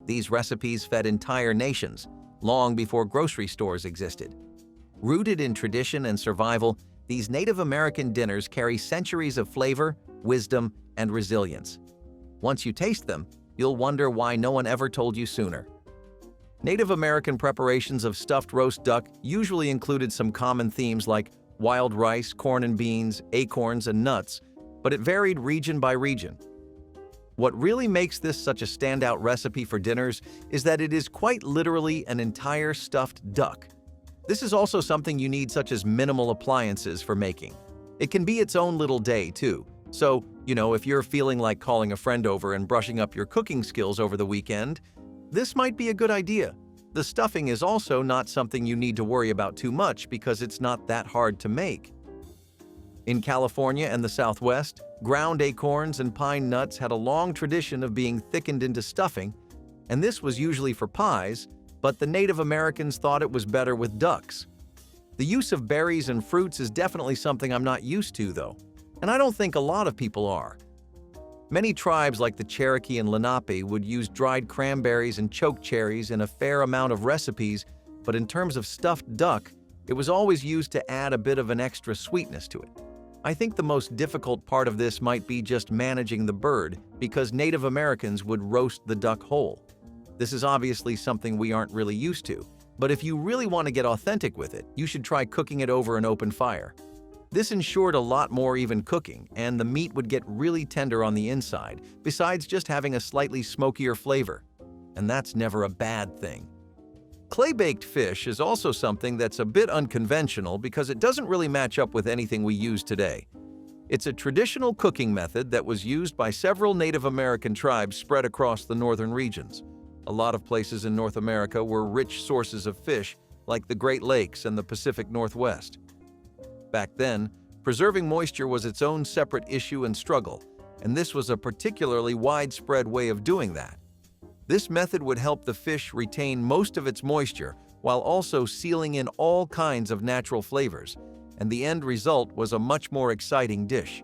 These recipes fed entire nations, long before grocery stores existed. Rooted in tradition and survival, these Native American dinners carry centuries of flavor, wisdom, and resilience. Once you taste them, you'll wonder why no one ever told you sooner. Native American preparations of stuffed roast duck usually included some common themes like wild rice, corn and beans, acorns, and nuts, but it varied region by region. What really makes this such a standout recipe for dinners is that it is quite literally an entire stuffed duck. This is also something you need such as minimal appliances for making. It can be its own little day too. So, if you're feeling like calling a friend over and brushing up your cooking skills over the weekend, this might be a good idea. The stuffing is also not something you need to worry about too much because it's not that hard to make. In California and the Southwest, ground acorns and pine nuts had a long tradition of being thickened into stuffing, and this was usually for pies, but the Native Americans thought it was better with ducks. The use of berries and fruits is definitely something I'm not used to, though, and I don't think a lot of people are. Many tribes like the Cherokee and Lenape would use dried cranberries and choke cherries in a fair amount of recipes, but in terms of stuffed duck, it was always used to add a bit of an extra sweetness to it. I think the most difficult part of this might be just managing the bird, because Native Americans would roast the duck whole. This is obviously something we aren't really used to, but if you really want to get authentic with it, you should try cooking it over an open fire. This ensured a lot more even cooking, and the meat would get really tender on the inside, besides just having a slightly smokier flavor. And that's never a bad thing. Clay-baked fish is also something that's a bit unconventional because it doesn't really match up with anything we use today. It's a traditional cooking method that was used by several Native American tribes spread across the northern regions. A lot of places in North America were rich sources of fish, like the Great Lakes and the Pacific Northwest. Back then, preserving moisture was its own separate issue and struggle, and this was a particularly widespread way of doing that. This method would help the fish retain most of its moisture while also sealing in all kinds of natural flavors, and the end result was a much more exciting dish.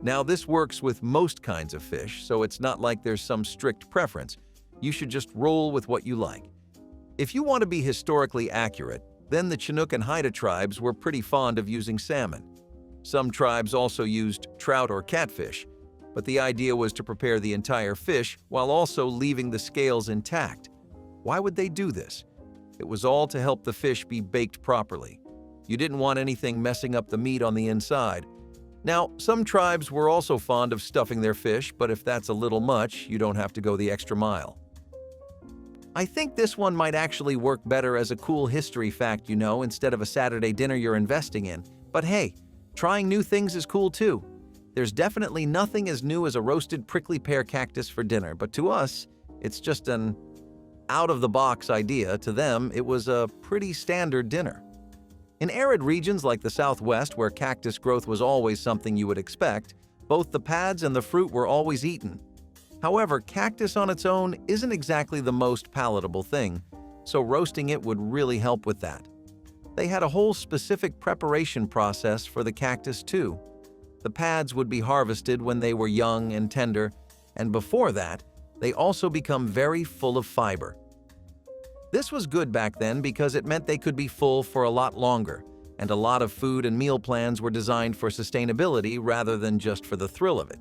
Now, this works with most kinds of fish, so it's not like there's some strict preference. You should just roll with what you like. If you want to be historically accurate, then the Chinook and Haida tribes were pretty fond of using salmon. Some tribes also used trout or catfish, but the idea was to prepare the entire fish while also leaving the scales intact. Why would they do this? It was all to help the fish be baked properly. You didn't want anything messing up the meat on the inside. Now, some tribes were also fond of stuffing their fish, but if that's a little much, you don't have to go the extra mile. I think this one might actually work better as a cool history fact, instead of a Saturday dinner you're investing in. But hey, trying new things is cool too. There's definitely nothing as new as a roasted prickly pear cactus for dinner, but to us, it's just an out-of-the-box idea. To them, it was a pretty standard dinner. In arid regions like the Southwest, where cactus growth was always something you would expect, both the pads and the fruit were always eaten. However, cactus on its own isn't exactly the most palatable thing, so roasting it would really help with that. They had a whole specific preparation process for the cactus too. The pads would be harvested when they were young and tender, and before that, they also become very full of fiber. This was good back then because it meant they could be full for a lot longer, and a lot of food and meal plans were designed for sustainability rather than just for the thrill of it.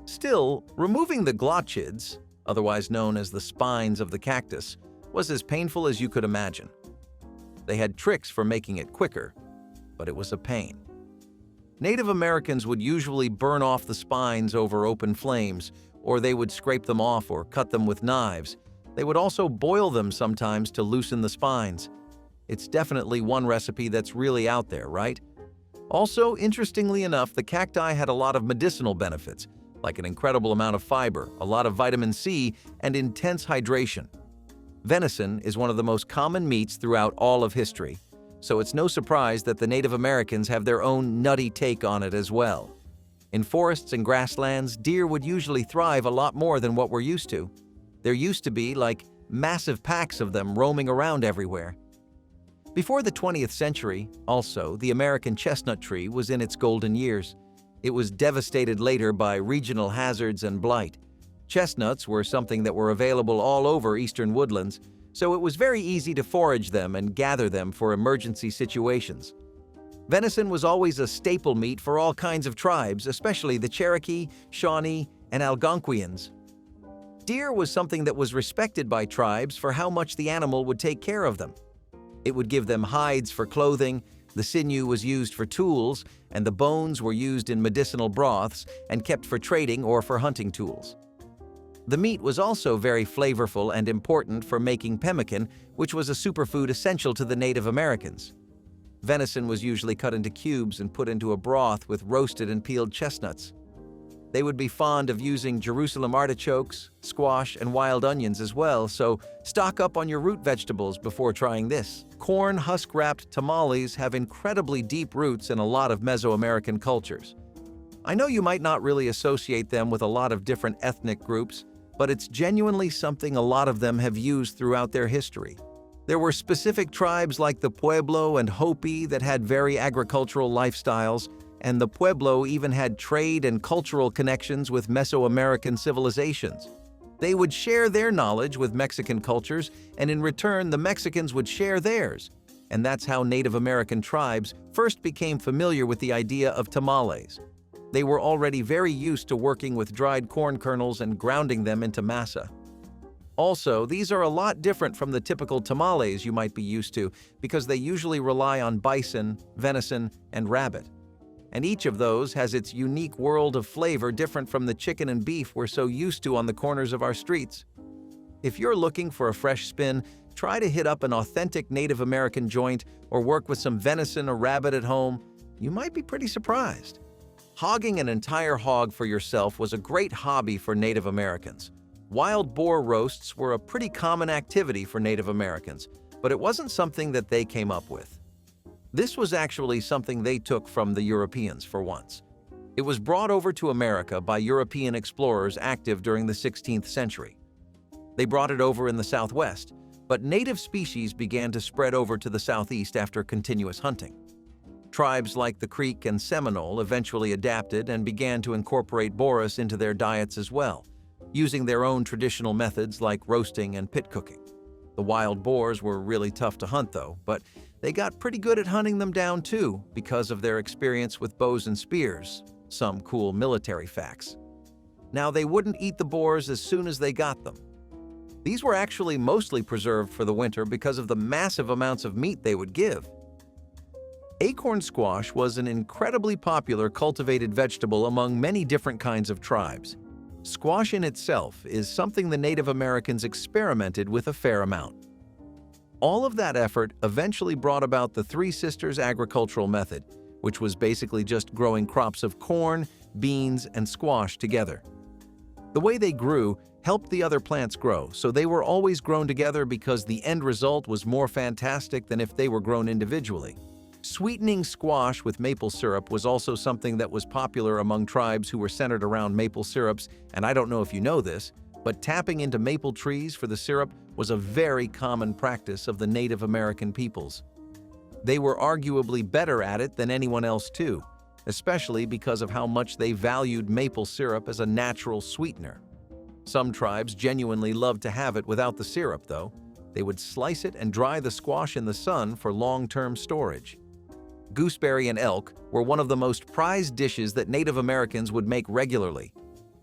Still, removing the glochids, otherwise known as the spines of the cactus, was as painful as you could imagine. They had tricks for making it quicker, but it was a pain. Native Americans would usually burn off the spines over open flames, or they would scrape them off or cut them with knives. They would also boil them sometimes to loosen the spines. It's definitely one recipe that's really out there, right? Also, interestingly enough, the cacti had a lot of medicinal benefits, like an incredible amount of fiber, a lot of vitamin C, and intense hydration. Venison is one of the most common meats throughout all of history, so it's no surprise that the Native Americans have their own nutty take on it as well. In forests and grasslands, deer would usually thrive a lot more than what we're used to. There used to be, massive packs of them roaming around everywhere. Before the 20th century, also, the American chestnut tree was in its golden years. It was devastated later by regional hazards and blight. Chestnuts were something that were available all over eastern woodlands, so it was very easy to forage them and gather them for emergency situations. Venison was always a staple meat for all kinds of tribes, especially the Cherokee, Shawnee, and Algonquians. Deer was something that was respected by tribes for how much the animal would take care of them. It would give them hides for clothing, the sinew was used for tools, and the bones were used in medicinal broths and kept for trading or for hunting tools. The meat was also very flavorful and important for making pemmican, which was a superfood essential to the Native Americans. Venison was usually cut into cubes and put into a broth with roasted and peeled chestnuts. They would be fond of using Jerusalem artichokes, squash, and wild onions as well, so stock up on your root vegetables before trying this. Corn husk-wrapped tamales have incredibly deep roots in a lot of Mesoamerican cultures. I know you might not really associate them with a lot of different ethnic groups, but it's genuinely something a lot of them have used throughout their history. There were specific tribes like the Pueblo and Hopi that had very agricultural lifestyles, and the Pueblo even had trade and cultural connections with Mesoamerican civilizations. They would share their knowledge with Mexican cultures, and in return, the Mexicans would share theirs. And that's how Native American tribes first became familiar with the idea of tamales. They were already very used to working with dried corn kernels and grounding them into masa. Also, these are a lot different from the typical tamales you might be used to because they usually rely on bison, venison, and rabbit. And each of those has its unique world of flavor different from the chicken and beef we're so used to on the corners of our streets. If you're looking for a fresh spin, try to hit up an authentic Native American joint or work with some venison or rabbit at home. You might be pretty surprised. Hogging an entire hog for yourself was a great hobby for Native Americans. Wild boar roasts were a pretty common activity for Native Americans, but it wasn't something that they came up with. This was actually something they took from the Europeans for once. It was brought over to America by European explorers active during the 16th century. They brought it over in the Southwest, but native species began to spread over to the Southeast after continuous hunting. Tribes like the Creek and Seminole eventually adapted and began to incorporate boris into their diets as well, using their own traditional methods like roasting and pit cooking. The wild boars were really tough to hunt though, but they got pretty good at hunting them down too because of their experience with bows and spears. Some cool military facts. Now, they wouldn't eat the boars as soon as they got them. These were actually mostly preserved for the winter because of the massive amounts of meat they would give. Acorn squash was an incredibly popular cultivated vegetable among many different kinds of tribes. Squash in itself is something the Native Americans experimented with a fair amount. All of that effort eventually brought about the Three Sisters agricultural method, which was basically just growing crops of corn, beans, and squash together. The way they grew helped the other plants grow, so they were always grown together because the end result was more fantastic than if they were grown individually. Sweetening squash with maple syrup was also something that was popular among tribes who were centered around maple syrups, and I don't know if you know this, but tapping into maple trees for the syrup was a very common practice of the Native American peoples. They were arguably better at it than anyone else too, especially because of how much they valued maple syrup as a natural sweetener. Some tribes genuinely loved to have it without the syrup though. They would slice it and dry the squash in the sun for long-term storage. Gooseberry and elk were one of the most prized dishes that Native Americans would make regularly.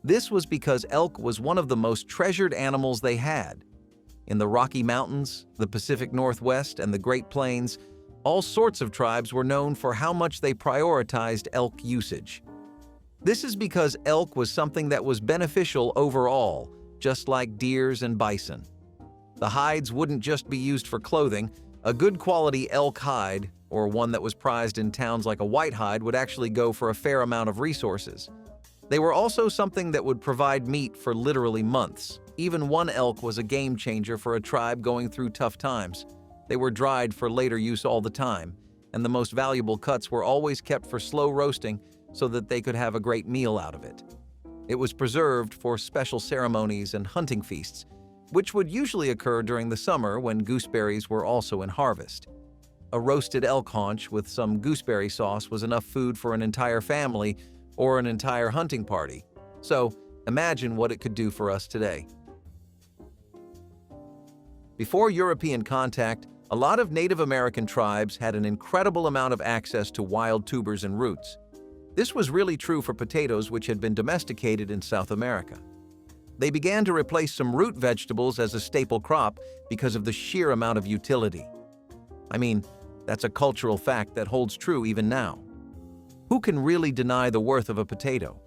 This was because elk was one of the most treasured animals they had. In the Rocky Mountains, the Pacific Northwest, and the Great Plains, all sorts of tribes were known for how much they prioritized elk usage. This is because elk was something that was beneficial overall, just like deers and bison. The hides wouldn't just be used for clothing. A good quality elk hide, or one that was prized in towns like a white hide, would actually go for a fair amount of resources. They were also something that would provide meat for literally months. Even one elk was a game changer for a tribe going through tough times. They were dried for later use all the time, and the most valuable cuts were always kept for slow roasting so that they could have a great meal out of it. It was preserved for special ceremonies and hunting feasts, which would usually occur during the summer when gooseberries were also in harvest. A roasted elk haunch with some gooseberry sauce was enough food for an entire family or an entire hunting party. So, Imagine what it could do for us today. Before European contact, a lot of Native American tribes had an incredible amount of access to wild tubers and roots. This was really true for potatoes, which had been domesticated in South America. They began to replace some root vegetables as a staple crop because of the sheer amount of utility. I mean, that's a cultural fact that holds true even now. Who can really deny the worth of a potato?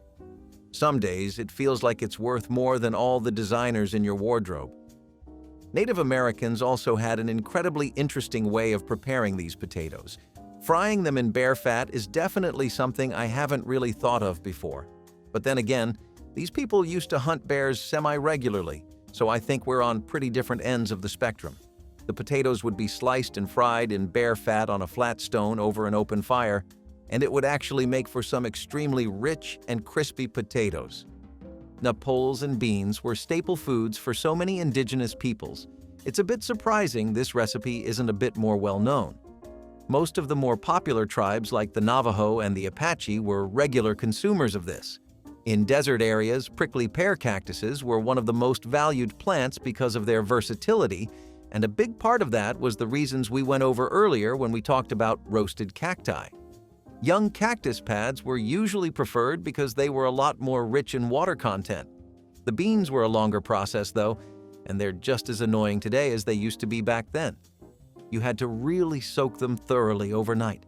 Some days, it feels like it's worth more than all the designers in your wardrobe. Native Americans also had an incredibly interesting way of preparing these potatoes. Frying them in bear fat is definitely something I haven't really thought of before. But then again, these people used to hunt bears semi-regularly, so I think we're on pretty different ends of the spectrum. The potatoes would be sliced and fried in bear fat on a flat stone over an open fire, and it would actually make for some extremely rich and crispy potatoes. Napolles and beans were staple foods for so many indigenous peoples. It's a bit surprising this recipe isn't a bit more well-known. Most of the more popular tribes like the Navajo and the Apache were regular consumers of this. In desert areas, prickly pear cactuses were one of the most valued plants because of their versatility, and a big part of that was the reasons we went over earlier when we talked about roasted cacti. Young cactus pads were usually preferred because they were a lot more rich in water content. The beans were a longer process though, and they're just as annoying today as they used to be back then. You had to really soak them thoroughly overnight.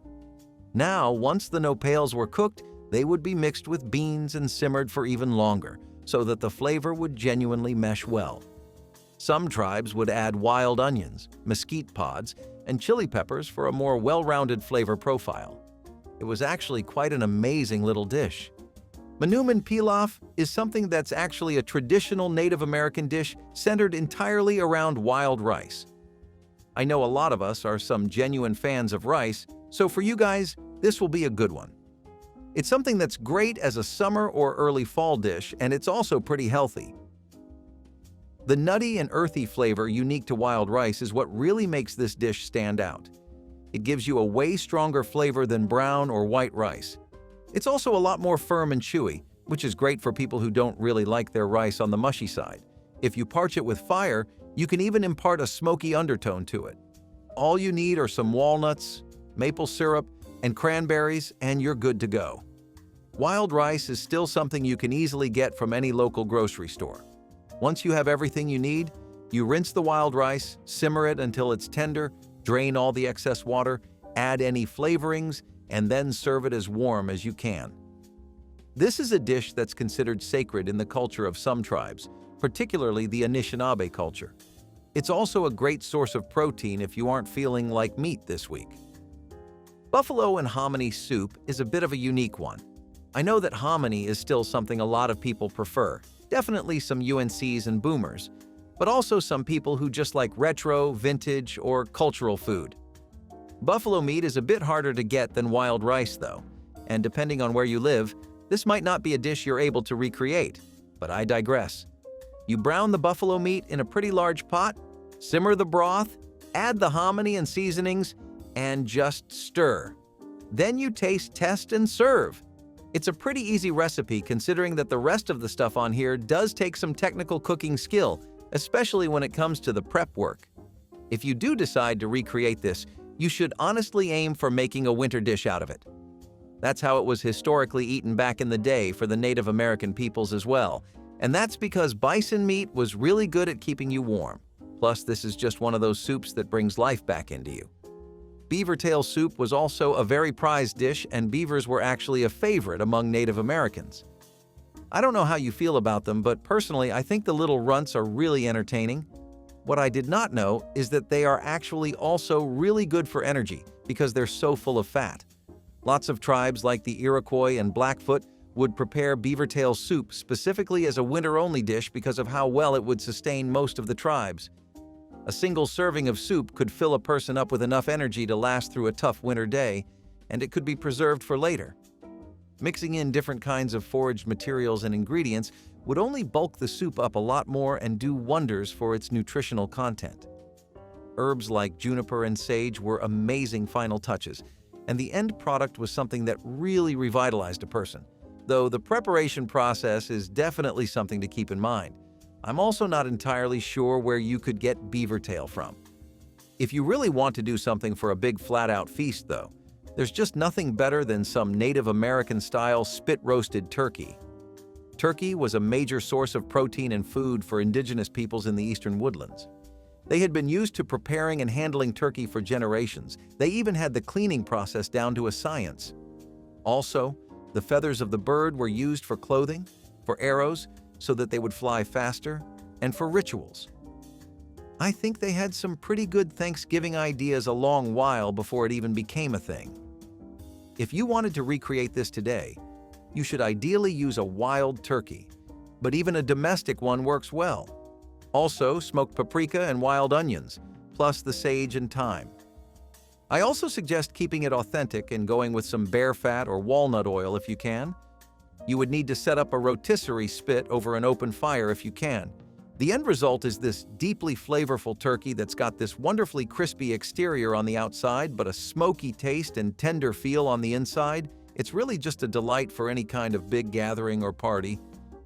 Now, once the nopales were cooked, they would be mixed with beans and simmered for even longer, so that the flavor would genuinely mesh well. Some tribes would add wild onions, mesquite pods, and chili peppers for a more well-rounded flavor profile. It was actually quite an amazing little dish. Manoomin pilaf is something that's actually a traditional Native American dish centered entirely around wild rice. I know a lot of us are some genuine fans of rice, so for you guys, this will be a good one. It's something that's great as a summer or early fall dish, and it's also pretty healthy. The nutty and earthy flavor unique to wild rice is what really makes this dish stand out. It gives you a way stronger flavor than brown or white rice. It's also a lot more firm and chewy, which is great for people who don't really like their rice on the mushy side. If you parch it with fire, you can even impart a smoky undertone to it. All you need are some walnuts, maple syrup, and cranberries, and you're good to go. Wild rice is still something you can easily get from any local grocery store. Once you have everything you need, you rinse the wild rice, simmer it until it's tender, drain all the excess water, add any flavorings, and then serve it as warm as you can. This is a dish that's considered sacred in the culture of some tribes, particularly the Anishinaabe culture. It's also a great source of protein if you aren't feeling like meat this week. Buffalo and hominy soup is a bit of a unique one. I know that hominy is still something a lot of people prefer, definitely some UNCs and boomers, but also some people who just like retro, vintage, or cultural food. Buffalo meat is a bit harder to get than wild rice though, and depending on where you live, this might not be a dish you're able to recreate, but I digress. You brown the buffalo meat in a pretty large pot, simmer the broth, add the hominy and seasonings, and just stir. Then you taste, test, and serve. It's a pretty easy recipe considering that the rest of the stuff on here does take some technical cooking skill, especially when it comes to the prep work. If you do decide to recreate this, you should honestly aim for making a winter dish out of it. That's how it was historically eaten back in the day for the Native American peoples as well, and that's because bison meat was really good at keeping you warm. Plus, this is just one of those soups that brings life back into you. Beaver tail soup was also a very prized dish, and beavers were actually a favorite among Native Americans. I don't know how you feel about them, but personally, I think the little runts are really entertaining. What I did not know is that they are actually also really good for energy because they're so full of fat. Lots of tribes like the Iroquois and Blackfoot would prepare beaver tail soup specifically as a winter-only dish because of how well it would sustain most of the tribes. A single serving of soup could fill a person up with enough energy to last through a tough winter day, and it could be preserved for later. Mixing in different kinds of foraged materials and ingredients would only bulk the soup up a lot more and do wonders for its nutritional content. Herbs like juniper and sage were amazing final touches, and the end product was something that really revitalized a person. though the preparation process is definitely something to keep in mind. I'm also not entirely sure where you could get beaver tail from. If you really want to do something for a big flat-out feast, though, there's just nothing better than some Native American-style spit-roasted turkey. Turkey was a major source of protein and food for indigenous peoples in the eastern woodlands. They had been used to preparing and handling turkey for generations. They even had the cleaning process down to a science. Also, the feathers of the bird were used for clothing, for arrows, so that they would fly faster, and for rituals. I think they had some pretty good Thanksgiving ideas a long while before it even became a thing. If you wanted to recreate this today, you should ideally use a wild turkey, but even a domestic one works well. Also, smoked paprika and wild onions, plus the sage and thyme. I also suggest keeping it authentic and going with some bear fat or walnut oil if you can. You would need to set up a rotisserie spit over an open fire if you can. The end result is this deeply flavorful turkey that's got this wonderfully crispy exterior on the outside, but a smoky taste and tender feel on the inside. It's really just a delight for any kind of big gathering or party,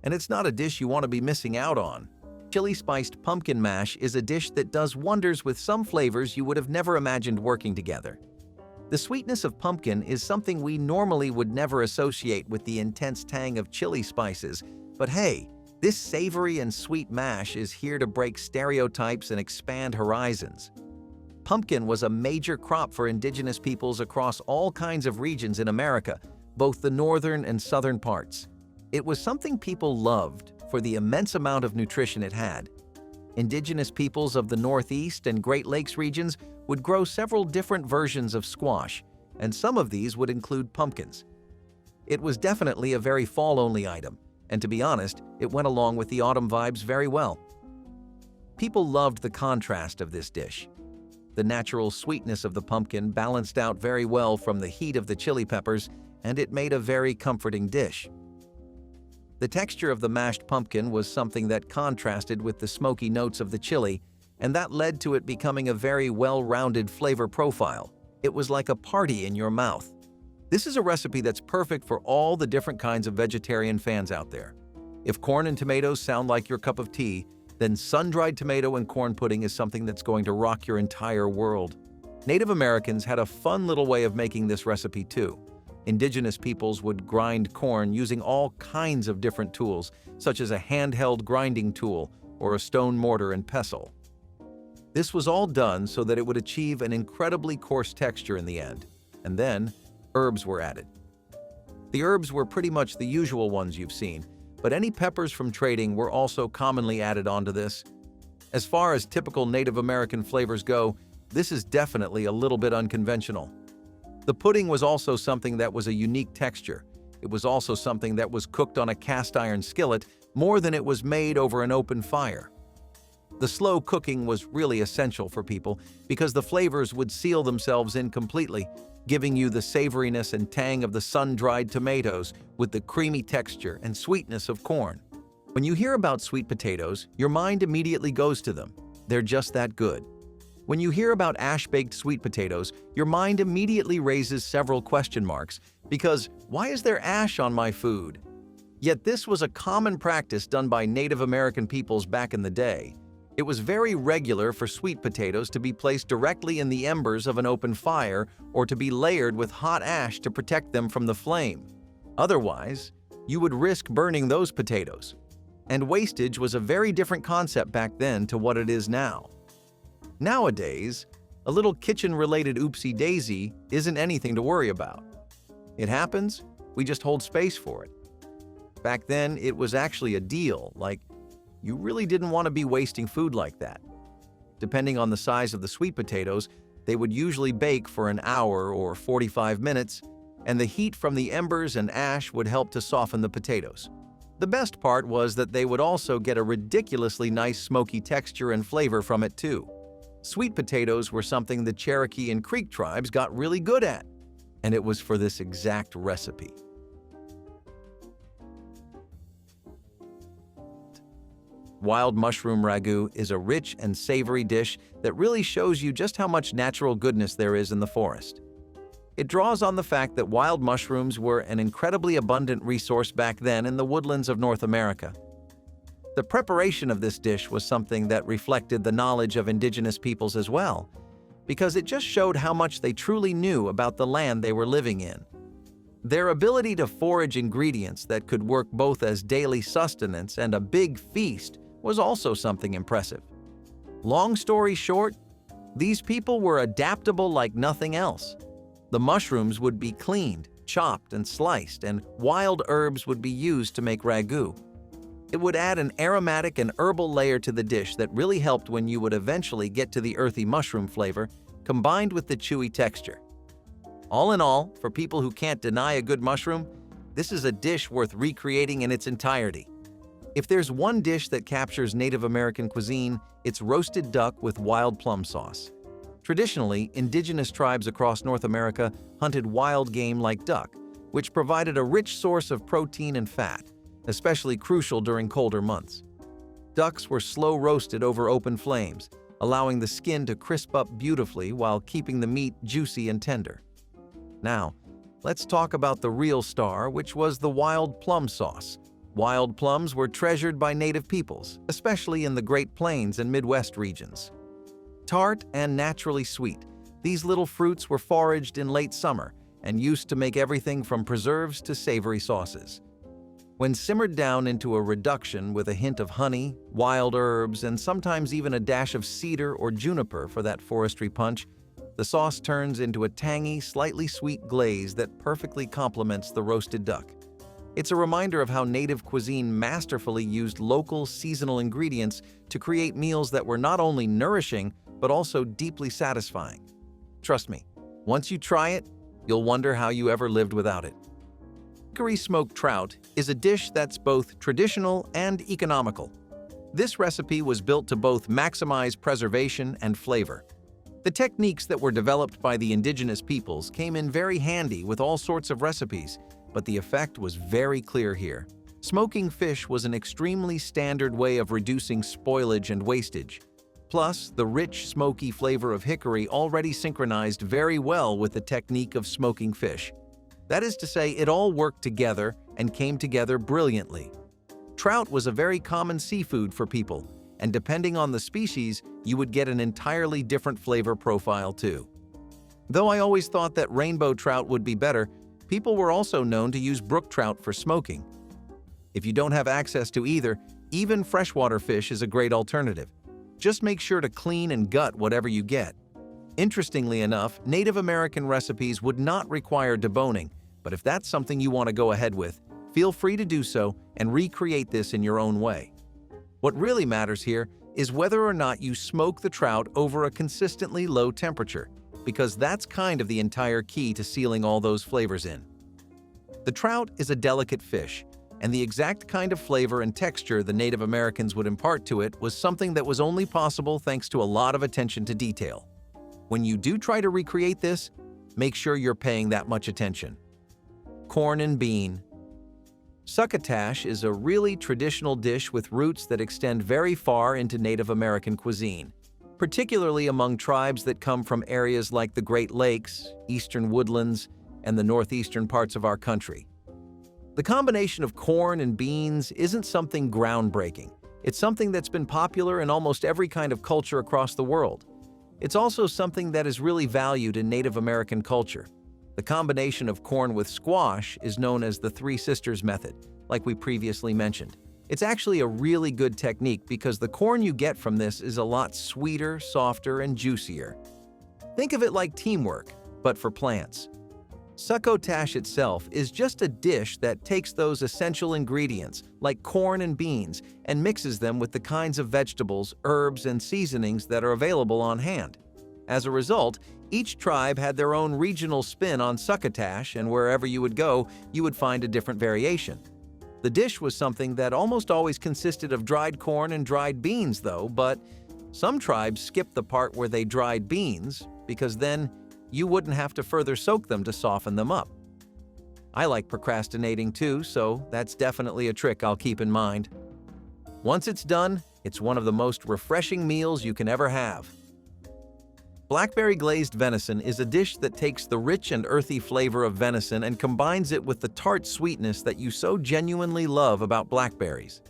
and it's not a dish you want to be missing out on. Chili spiced pumpkin mash is a dish that does wonders with some flavors you would have never imagined working together. The sweetness of pumpkin is something we normally would never associate with the intense tang of chili spices, but hey, this savory and sweet mash is here to break stereotypes and expand horizons. Pumpkin was a major crop for indigenous peoples across all kinds of regions in America, both the northern and southern parts. It was something people loved for the immense amount of nutrition it had. Indigenous peoples of the Northeast and Great Lakes regions would grow several different versions of squash, and some of these would include pumpkins. It was definitely a very fall-only item, and to be honest, it went along with the autumn vibes very well. People loved the contrast of this dish. The natural sweetness of the pumpkin balanced out very well from the heat of the chili peppers, and it made a very comforting dish. The texture of the mashed pumpkin was something that contrasted with the smoky notes of the chili, and that led to it becoming a very well-rounded flavor profile. It was like a party in your mouth. This is a recipe that's perfect for all the different kinds of vegetarian fans out there. If corn and tomatoes sound like your cup of tea, then sun-dried tomato and corn pudding is something that's going to rock your entire world. Native Americans had a fun little way of making this recipe too. Indigenous peoples would grind corn using all kinds of different tools, such as a handheld grinding tool or a stone mortar and pestle. This was all done so that it would achieve an incredibly coarse texture in the end, and then herbs were added. The herbs were pretty much the usual ones you've seen, but any peppers from trading were also commonly added onto this. As far as typical Native American flavors go, this is definitely a little bit unconventional. The pudding was also something that was a unique texture. It was also something that was cooked on a cast iron skillet more than it was made over an open fire. The slow cooking was really essential for people because the flavors would seal themselves in completely, giving you the savoriness and tang of the sun-dried tomatoes with the creamy texture and sweetness of corn. When you hear about sweet potatoes, your mind immediately goes to them. They're just that good. When you hear about ash-baked sweet potatoes, your mind immediately raises several question marks, because why is there ash on my food? Yet this was a common practice done by Native American peoples back in the day. It was very regular for sweet potatoes to be placed directly in the embers of an open fire or to be layered with hot ash to protect them from the flame. Otherwise, you would risk burning those potatoes. And wastage was a very different concept back then to what it is now. Nowadays, a little kitchen-related oopsie-daisy isn't anything to worry about. It happens, we just hold space for it. Back then, it was actually a deal, like you really didn't want to be wasting food like that. Depending on the size of the sweet potatoes, they would usually bake for an hour or 45 minutes, and the heat from the embers and ash would help to soften the potatoes. The best part was that they would also get a ridiculously nice smoky texture and flavor from it too. Sweet potatoes were something the Cherokee and Creek tribes got really good at, and it was for this exact recipe. Wild mushroom ragu is a rich and savory dish that really shows you just how much natural goodness there is in the forest. It draws on the fact that wild mushrooms were an incredibly abundant resource back then in the woodlands of North America. The preparation of this dish was something that reflected the knowledge of indigenous peoples as well, because it just showed how much they truly knew about the land they were living in. Their ability to forage ingredients that could work both as daily sustenance and a big feast was also something impressive. Long story short, these people were adaptable like nothing else. The mushrooms would be cleaned, chopped, and sliced, and wild herbs would be used to make ragu. It would add an aromatic and herbal layer to the dish that really helped when you would eventually get to the earthy mushroom flavor, combined with the chewy texture. All in all, for people who can't deny a good mushroom, this is a dish worth recreating in its entirety. If there's one dish that captures Native American cuisine, it's roasted duck with wild plum sauce. Traditionally, indigenous tribes across North America hunted wild game like duck, which provided a rich source of protein and fat, especially crucial during colder months. Ducks were slow roasted over open flames, allowing the skin to crisp up beautifully while keeping the meat juicy and tender. Now, let's talk about the real star, which was the wild plum sauce. Wild plums were treasured by native peoples, especially in the Great Plains and Midwest regions. Tart and naturally sweet, these little fruits were foraged in late summer and used to make everything from preserves to savory sauces. When simmered down into a reduction with a hint of honey, wild herbs, and sometimes even a dash of cedar or juniper for that forestry punch, the sauce turns into a tangy, slightly sweet glaze that perfectly complements the roasted duck. It's a reminder of how native cuisine masterfully used local, seasonal ingredients to create meals that were not only nourishing, but also deeply satisfying. Trust me, once you try it, you'll wonder how you ever lived without it. Hickory smoked trout is a dish that's both traditional and economical. This recipe was built to both maximize preservation and flavor. The techniques that were developed by the indigenous peoples came in very handy with all sorts of recipes, but the effect was very clear here. Smoking fish was an extremely standard way of reducing spoilage and wastage. Plus, the rich, smoky flavor of hickory already synchronized very well with the technique of smoking fish. That is to say, it all worked together and came together brilliantly. Trout was a very common seafood for people, and depending on the species, you would get an entirely different flavor profile too. Though I always thought that rainbow trout would be better, people were also known to use brook trout for smoking. If you don't have access to either, even freshwater fish is a great alternative. Just make sure to clean and gut whatever you get. Interestingly enough, Native American recipes would not require deboning, but if that's something you want to go ahead with, feel free to do so and recreate this in your own way. What really matters here is whether or not you smoke the trout over a consistently low temperature, because that's kind of the entire key to sealing all those flavors in. The trout is a delicate fish, and the exact kind of flavor and texture the Native Americans would impart to it was something that was only possible thanks to a lot of attention to detail. When you do try to recreate this, make sure you're paying that much attention. Corn and bean. Succotash is a really traditional dish with roots that extend very far into Native American cuisine, particularly among tribes that come from areas like the Great Lakes, eastern woodlands, and the northeastern parts of our country. The combination of corn and beans isn't something groundbreaking. It's something that's been popular in almost every kind of culture across the world. It's also something that is really valued in Native American culture. The combination of corn with squash is known as the Three Sisters method, like we previously mentioned. It's actually a really good technique because the corn you get from this is a lot sweeter, softer, and juicier. Think of it like teamwork, but for plants. Succotash itself is just a dish that takes those essential ingredients, like corn and beans, and mixes them with the kinds of vegetables, herbs, and seasonings that are available on hand. As a result, each tribe had their own regional spin on succotash, and wherever you would go, you would find a different variation. The dish was something that almost always consisted of dried corn and dried beans, though, but some tribes skipped the part where they dried beans, because then you wouldn't have to further soak them to soften them up. I like procrastinating too, so that's definitely a trick I'll keep in mind. Once it's done, it's one of the most refreshing meals you can ever have. Blackberry glazed venison is a dish that takes the rich and earthy flavor of venison and combines it with the tart sweetness that you so genuinely love about blackberries.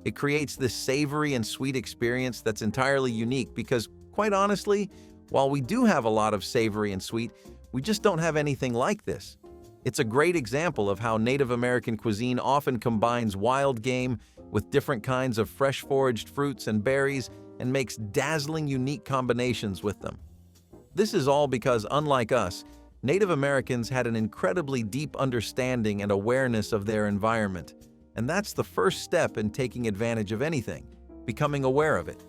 It creates this savory and sweet experience that's entirely unique because, quite honestly, while we do have a lot of savory and sweet, we just don't have anything like this. It's a great example of how Native American cuisine often combines wild game with different kinds of fresh foraged fruits and berries and makes dazzling, unique combinations with them. This is all because, unlike us, Native Americans had an incredibly deep understanding and awareness of their environment. And that's the first step in taking advantage of anything, becoming aware of it.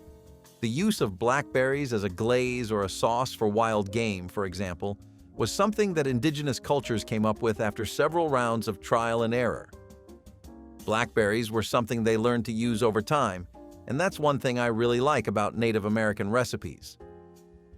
The use of blackberries as a glaze or a sauce for wild game, for example, was something that indigenous cultures came up with after several rounds of trial and error. Blackberries were something they learned to use over time, and that's one thing I really like about Native American recipes.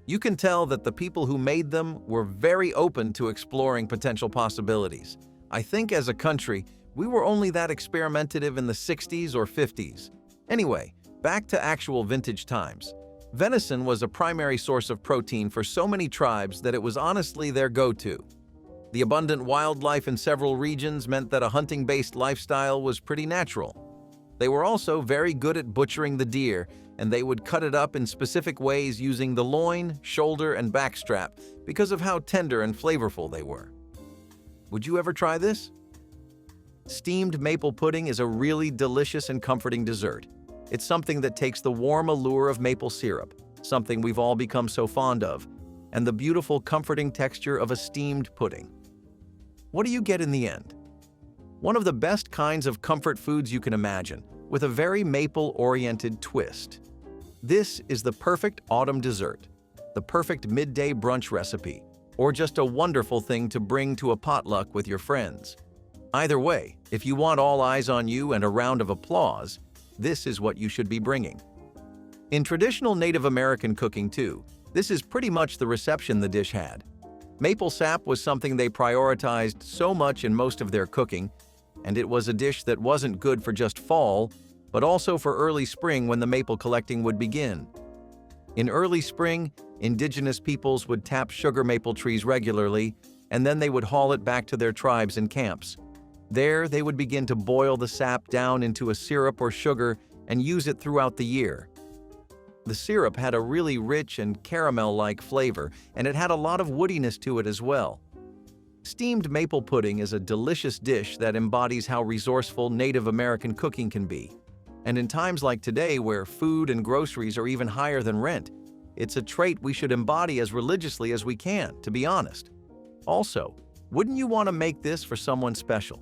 You can tell that the people who made them were very open to exploring potential possibilities. I think as a country, we were only that experimentative in the 60s or 50s. Anyway, back to actual vintage times. Venison was a primary source of protein for so many tribes that it was honestly their go-to. The abundant wildlife in several regions meant that a hunting-based lifestyle was pretty natural. They were also very good at butchering the deer, and they would cut it up in specific ways using the loin, shoulder, and back strap because of how tender and flavorful they were. Would you ever try this? Steamed maple pudding is a really delicious and comforting dessert. It's something that takes the warm allure of maple syrup, something we've all become so fond of, and the beautiful, comforting texture of a steamed pudding. What do you get in the end? One of the best kinds of comfort foods you can imagine, with a very maple-oriented twist. This is the perfect autumn dessert, the perfect midday brunch recipe, or just a wonderful thing to bring to a potluck with your friends. Either way, if you want all eyes on you and a round of applause, this is what you should be bringing. In traditional Native American cooking too, this is pretty much the reception the dish had. Maple sap was something they prioritized so much in most of their cooking, and it was a dish that wasn't good for just fall, but also for early spring when the maple collecting would begin. In early spring, indigenous peoples would tap sugar maple trees regularly, and then they would haul it back to their tribes and camps. There, they would begin to boil the sap down into a syrup or sugar and use it throughout the year. The syrup had a really rich and caramel-like flavor, and it had a lot of woodiness to it as well. Steamed maple pudding is a delicious dish that embodies how resourceful Native American cooking can be. And in times like today, where food and groceries are even higher than rent, it's a trait we should embody as religiously as we can, to be honest. Also, wouldn't you want to make this for someone special?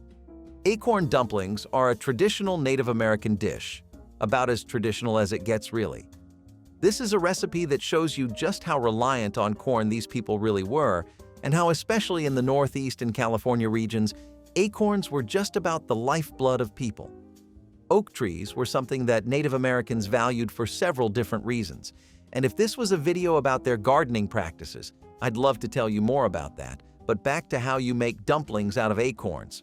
Acorn dumplings are a traditional Native American dish, about as traditional as it gets, really. This is a recipe that shows you just how reliant on corn these people really were, and how, especially in the Northeast and California regions, acorns were just about the lifeblood of people. Oak trees were something that Native Americans valued for several different reasons, and if this was a video about their gardening practices, I'd love to tell you more about that, but back to how you make dumplings out of acorns.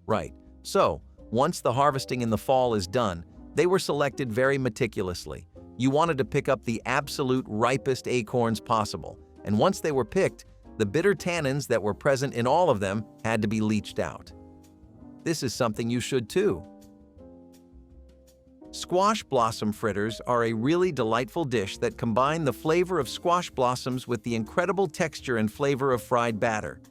Right, so once the harvesting in the fall is done, they were selected very meticulously. You wanted to pick up the absolute ripest acorns possible, and once they were picked, the bitter tannins that were present in all of them had to be leached out. This is something you should too. Squash blossom fritters are a really delightful dish that combine the flavor of squash blossoms with the incredible texture and flavor of fried batter.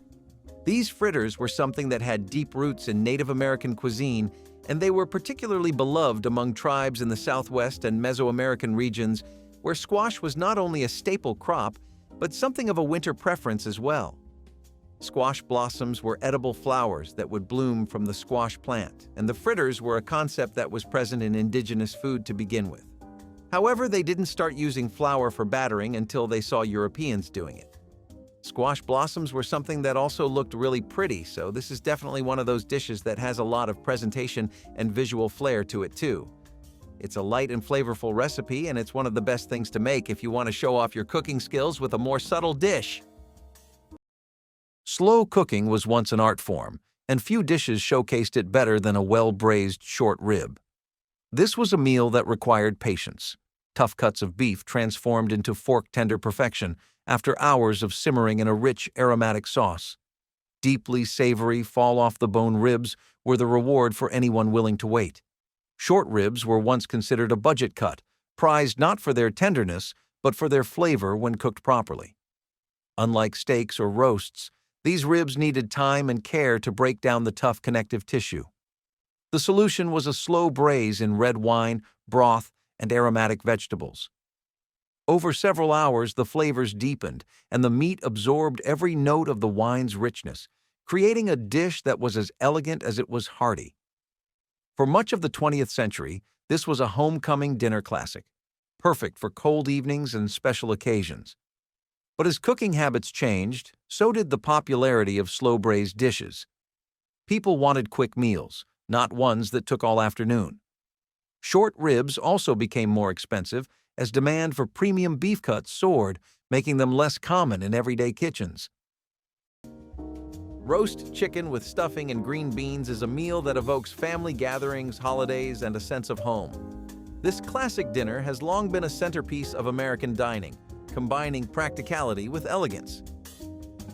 These fritters were something that had deep roots in Native American cuisine, and they were particularly beloved among tribes in the Southwest and Mesoamerican regions, where squash was not only a staple crop, but something of a winter preference as well. Squash blossoms were edible flowers that would bloom from the squash plant, and the fritters were a concept that was present in indigenous food to begin with. However, they didn't start using flour for battering until they saw Europeans doing it. Squash blossoms were something that also looked really pretty, so this is definitely one of those dishes that has a lot of presentation and visual flair to it too. It's a light and flavorful recipe, and it's one of the best things to make if you want to show off your cooking skills with a more subtle dish. Slow cooking was once an art form, and few dishes showcased it better than a well-braised short rib. This was a meal that required patience. Tough cuts of beef transformed into fork-tender perfection, after hours of simmering in a rich, aromatic sauce. Deeply savory, fall-off-the-bone ribs were the reward for anyone willing to wait. Short ribs were once considered a budget cut, prized not for their tenderness, but for their flavor when cooked properly. Unlike steaks or roasts, these ribs needed time and care to break down the tough connective tissue. The solution was a slow braise in red wine, broth, and aromatic vegetables. Over several hours, the flavors deepened, and the meat absorbed every note of the wine's richness, creating a dish that was as elegant as it was hearty. For much of the 20th century, this was a homecoming dinner classic, perfect for cold evenings and special occasions. But as cooking habits changed, so did the popularity of slow-braised dishes. People wanted quick meals, not ones that took all afternoon. Short ribs also became more expensive as demand for premium beef cuts soared, making them less common in everyday kitchens. Roast chicken with stuffing and green beans is a meal that evokes family gatherings, holidays, and a sense of home. This classic dinner has long been a centerpiece of American dining, combining practicality with elegance.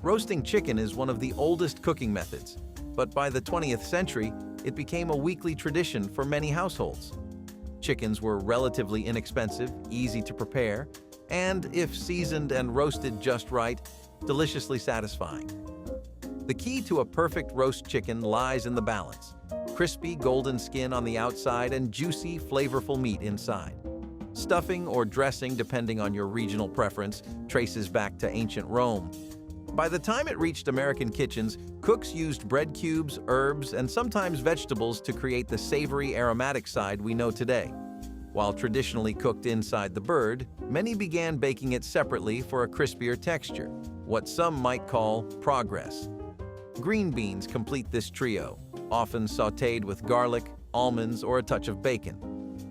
Roasting chicken is one of the oldest cooking methods, but by the 20th century, it became a weekly tradition for many households. Chickens were relatively inexpensive, easy to prepare, and, if seasoned and roasted just right, deliciously satisfying. The key to a perfect roast chicken lies in the balance: crispy golden skin on the outside and juicy, flavorful meat inside. Stuffing or dressing, depending on your regional preference, traces back to ancient Rome. By the time it reached American kitchens, cooks used bread cubes, herbs, and sometimes vegetables to create the savory, aromatic side we know today. While traditionally cooked inside the bird, many began baking it separately for a crispier texture, what some might call progress. Green beans complete this trio, often sautéed with garlic, almonds, or a touch of bacon.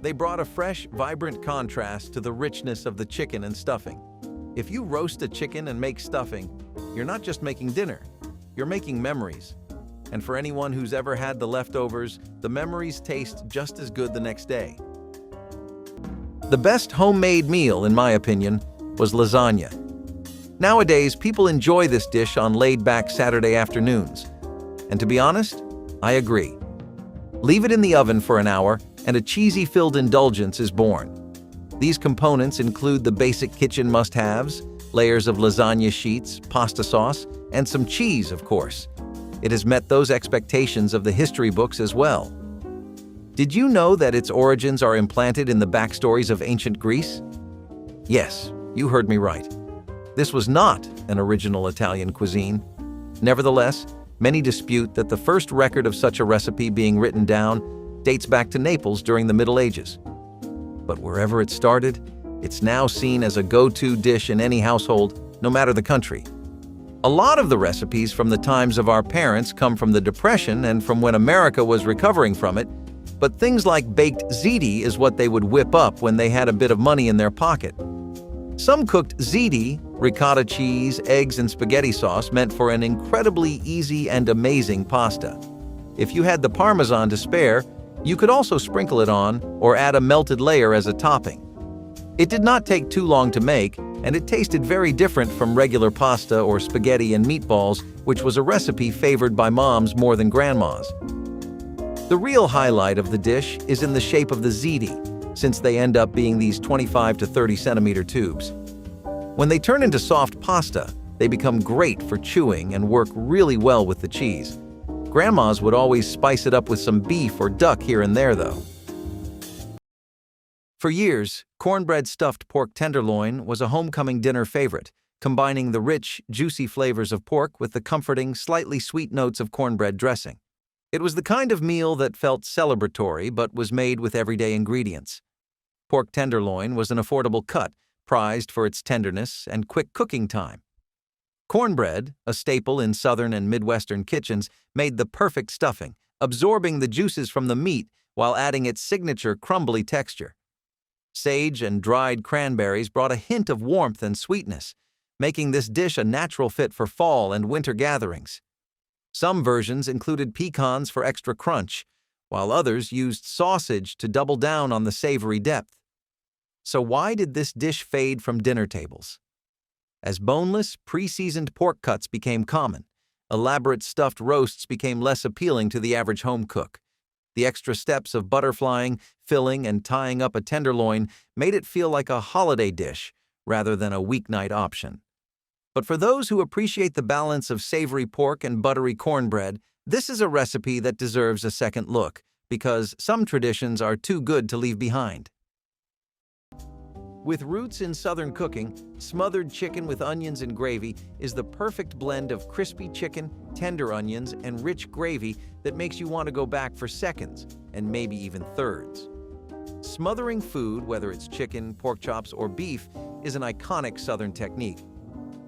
They brought a fresh, vibrant contrast to the richness of the chicken and stuffing. If you roast a chicken and make stuffing, you're not just making dinner, you're making memories. And for anyone who's ever had the leftovers, the memories taste just as good the next day. The best homemade meal, in my opinion, was lasagna. Nowadays, people enjoy this dish on laid-back Saturday afternoons. And to be honest, I agree. Leave it in the oven for an hour, and a cheesy-filled indulgence is born. These components include the basic kitchen must-haves, layers of lasagna sheets, pasta sauce, and some cheese, of course. It has met those expectations of the history books as well. Did you know that its origins are implanted in the backstories of ancient Greece? Yes, you heard me right. This was not an original Italian cuisine. Nevertheless, many dispute that the first record of such a recipe being written down dates back to Naples during the Middle Ages. But wherever it started, it's now seen as a go-to dish in any household, no matter the country. A lot of the recipes from the times of our parents come from the Depression and from when America was recovering from it, but things like baked ziti is what they would whip up when they had a bit of money in their pocket. Some cooked ziti, ricotta cheese, eggs, and spaghetti sauce meant for an incredibly easy and amazing pasta. If you had the Parmesan to spare, you could also sprinkle it on or add a melted layer as a topping. It did not take too long to make, and it tasted very different from regular pasta or spaghetti and meatballs, which was a recipe favored by moms more than grandmas. The real highlight of the dish is in the shape of the ziti, since they end up being these 25 to 30 centimeter tubes. When they turn into soft pasta, they become great for chewing and work really well with the cheese. Grandmas would always spice it up with some beef or duck here and there, though. For years, cornbread stuffed pork tenderloin was a homecoming dinner favorite, combining the rich, juicy flavors of pork with the comforting, slightly sweet notes of cornbread dressing. It was the kind of meal that felt celebratory but was made with everyday ingredients. Pork tenderloin was an affordable cut, prized for its tenderness and quick cooking time. Cornbread, a staple in Southern and Midwestern kitchens, made the perfect stuffing, absorbing the juices from the meat while adding its signature crumbly texture. Sage and dried cranberries brought a hint of warmth and sweetness, making this dish a natural fit for fall and winter gatherings. Some versions included pecans for extra crunch, while others used sausage to double down on the savory depth. So why did this dish fade from dinner tables? As boneless, pre-seasoned pork cuts became common, elaborate stuffed roasts became less appealing to the average home cook. The extra steps of butterflying, filling, and tying up a tenderloin made it feel like a holiday dish rather than a weeknight option. But for those who appreciate the balance of savory pork and buttery cornbread, this is a recipe that deserves a second look, because some traditions are too good to leave behind. With roots in Southern cooking, smothered chicken with onions and gravy is the perfect blend of crispy chicken, tender onions, and rich gravy that makes you want to go back for seconds, and maybe even thirds. Smothering food, whether it's chicken, pork chops, or beef, is an iconic Southern technique.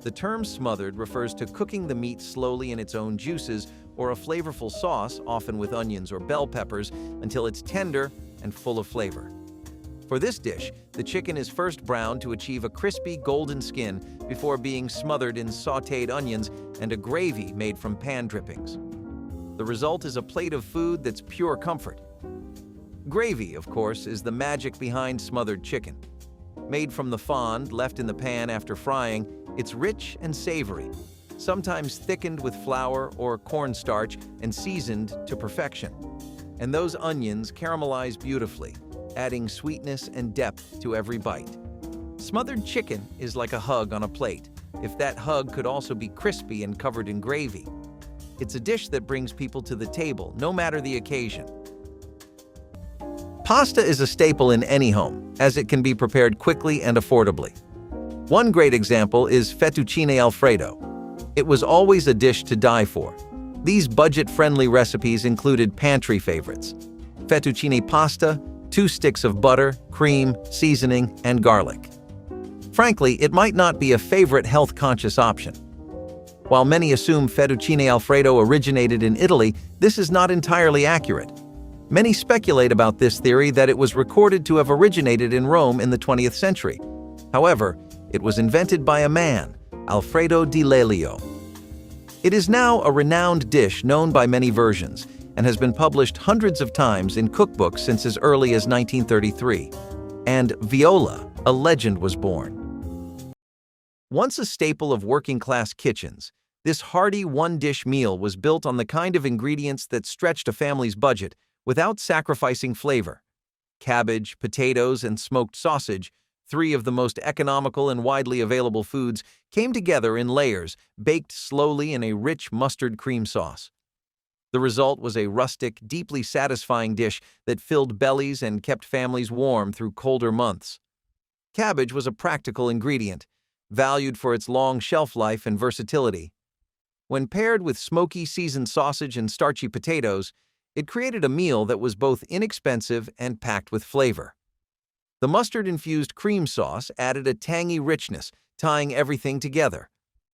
The term smothered refers to cooking the meat slowly in its own juices or a flavorful sauce, often with onions or bell peppers, until it's tender and full of flavor. For this dish, the chicken is first browned to achieve a crispy golden skin before being smothered in sautéed onions and a gravy made from pan drippings. The result is a plate of food that's pure comfort. Gravy, of course, is the magic behind smothered chicken. Made from the fond left in the pan after frying, it's rich and savory, sometimes thickened with flour or cornstarch and seasoned to perfection. And those onions caramelize beautifully, adding sweetness and depth to every bite. Smothered chicken is like a hug on a plate, if that hug could also be crispy and covered in gravy. It's a dish that brings people to the table, no matter the occasion. Pasta is a staple in any home, as it can be prepared quickly and affordably. One great example is fettuccine alfredo. It was always a dish to die for. These budget-friendly recipes included pantry favorites: fettuccine pasta, 2 sticks of butter, cream, seasoning, and garlic. Frankly, it might not be a favorite health-conscious option. While many assume fettuccine alfredo originated in Italy, this is not entirely accurate. Many speculate about this theory that it was recorded to have originated in Rome in the 20th century. However, it was invented by a man, Alfredo di Lelio. It is now a renowned dish known by many versions and has been published hundreds of times in cookbooks since as early as 1933. And viola, a legend was born. Once a staple of working-class kitchens, this hearty one-dish meal was built on the kind of ingredients that stretched a family's budget without sacrificing flavor. Cabbage, potatoes, and smoked sausage, 3 of the most economical and widely available foods, came together in layers, baked slowly in a rich mustard cream sauce. The result was a rustic, deeply satisfying dish that filled bellies and kept families warm through colder months. Cabbage was a practical ingredient, valued for its long shelf life and versatility. When paired with smoky seasoned sausage and starchy potatoes, it created a meal that was both inexpensive and packed with flavor. The mustard-infused cream sauce added a tangy richness, tying everything together.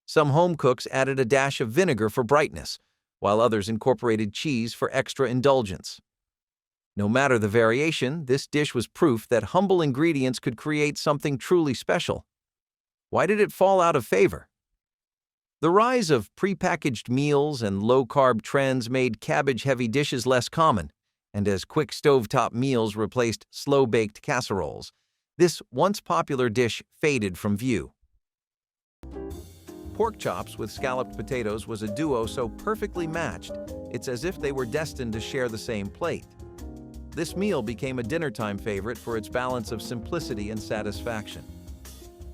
Some home cooks added a dash of vinegar for brightness, while others incorporated cheese for extra indulgence. No matter the variation, this dish was proof that humble ingredients could create something truly special. Why did it fall out of favor? The rise of prepackaged meals and low-carb trends made cabbage-heavy dishes less common, and as quick stovetop meals replaced slow-baked casseroles, this once popular dish faded from view. Pork chops with scalloped potatoes was a duo so perfectly matched, it's as if they were destined to share the same plate. This meal became a dinnertime favorite for its balance of simplicity and satisfaction.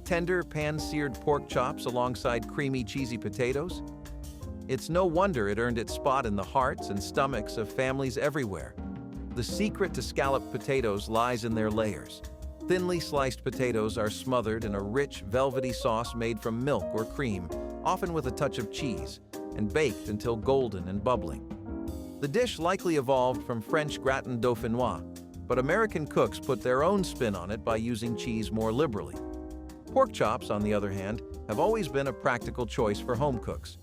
Tender, pan-seared pork chops alongside creamy, cheesy potatoes? It's no wonder it earned its spot in the hearts and stomachs of families everywhere. The secret to scalloped potatoes lies in their layers. Thinly sliced potatoes are smothered in a rich, velvety sauce made from milk or cream, often with a touch of cheese, and baked until golden and bubbling. The dish likely evolved from French gratin dauphinois, but American cooks put their own spin on it by using cheese more liberally. Pork chops, on the other hand, have always been a practical choice for home cooks.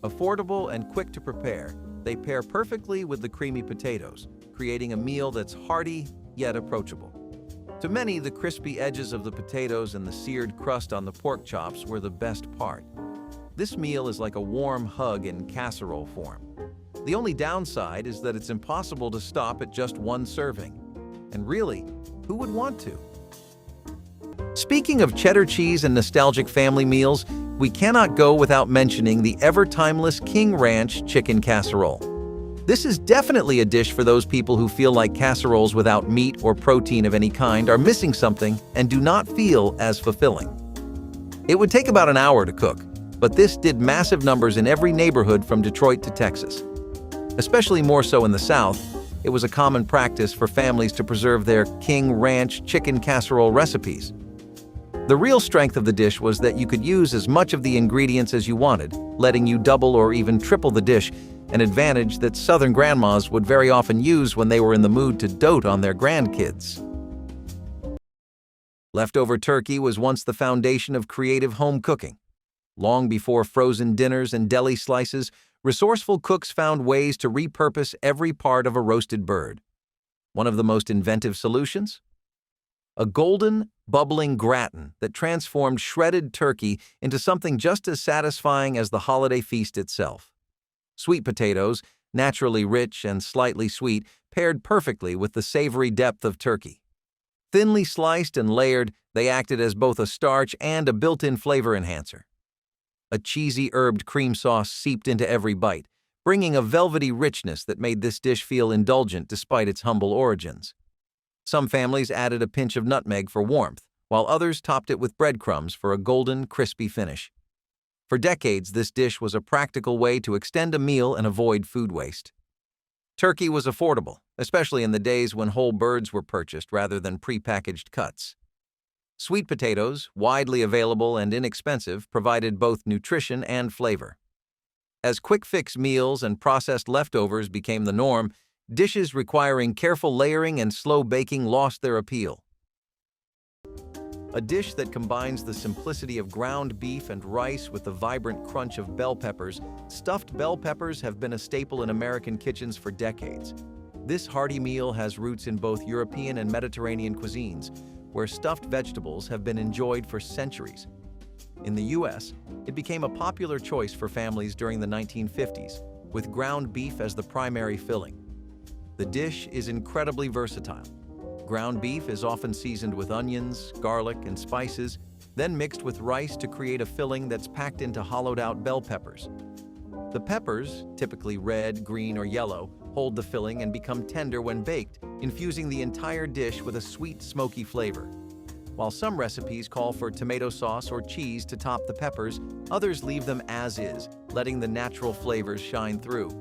Affordable and quick to prepare, they pair perfectly with the creamy potatoes, creating a meal that's hearty yet approachable. To many, the crispy edges of the potatoes and the seared crust on the pork chops were the best part. This meal is like a warm hug in casserole form. The only downside is that it's impossible to stop at just one serving. And really, who would want to? Speaking of cheddar cheese and nostalgic family meals, we cannot go without mentioning the ever-timeless King Ranch chicken casserole. This is definitely a dish for those people who feel like casseroles without meat or protein of any kind are missing something and do not feel as fulfilling. It would take about an hour to cook, but this did massive numbers in every neighborhood from Detroit to Texas. Especially more so in the South, it was a common practice for families to preserve their King Ranch chicken casserole recipes. The real strength of the dish was that you could use as much of the ingredients as you wanted, letting you double or even triple the dish, an advantage that Southern grandmas would very often use when they were in the mood to dote on their grandkids. Leftover turkey was once the foundation of creative home cooking. Long before frozen dinners and deli slices, resourceful cooks found ways to repurpose every part of a roasted bird. One of the most inventive solutions? A golden, bubbling gratin that transformed shredded turkey into something just as satisfying as the holiday feast itself. Sweet potatoes, naturally rich and slightly sweet, paired perfectly with the savory depth of turkey. Thinly sliced and layered, they acted as both a starch and a built-in flavor enhancer. A cheesy herbed cream sauce seeped into every bite, bringing a velvety richness that made this dish feel indulgent despite its humble origins. Some families added a pinch of nutmeg for warmth, while others topped it with breadcrumbs for a golden, crispy finish. For decades, this dish was a practical way to extend a meal and avoid food waste. Turkey was affordable, especially in the days when whole birds were purchased rather than prepackaged cuts. Sweet potatoes, widely available and inexpensive, provided both nutrition and flavor. As quick-fix meals and processed leftovers became the norm, dishes requiring careful layering and slow baking lost their appeal. A dish that combines the simplicity of ground beef and rice with the vibrant crunch of bell peppers, stuffed bell peppers have been a staple in American kitchens for decades. This hearty meal has roots in both European and Mediterranean cuisines, where stuffed vegetables have been enjoyed for centuries. In the U.S., it became a popular choice for families during the 1950s, with ground beef as the primary filling. The dish is incredibly versatile. Ground beef is often seasoned with onions, garlic, and spices, then mixed with rice to create a filling that's packed into hollowed-out bell peppers. The peppers, typically red, green, or yellow, hold the filling and become tender when baked, infusing the entire dish with a sweet, smoky flavor. While some recipes call for tomato sauce or cheese to top the peppers, others leave them as is, letting the natural flavors shine through.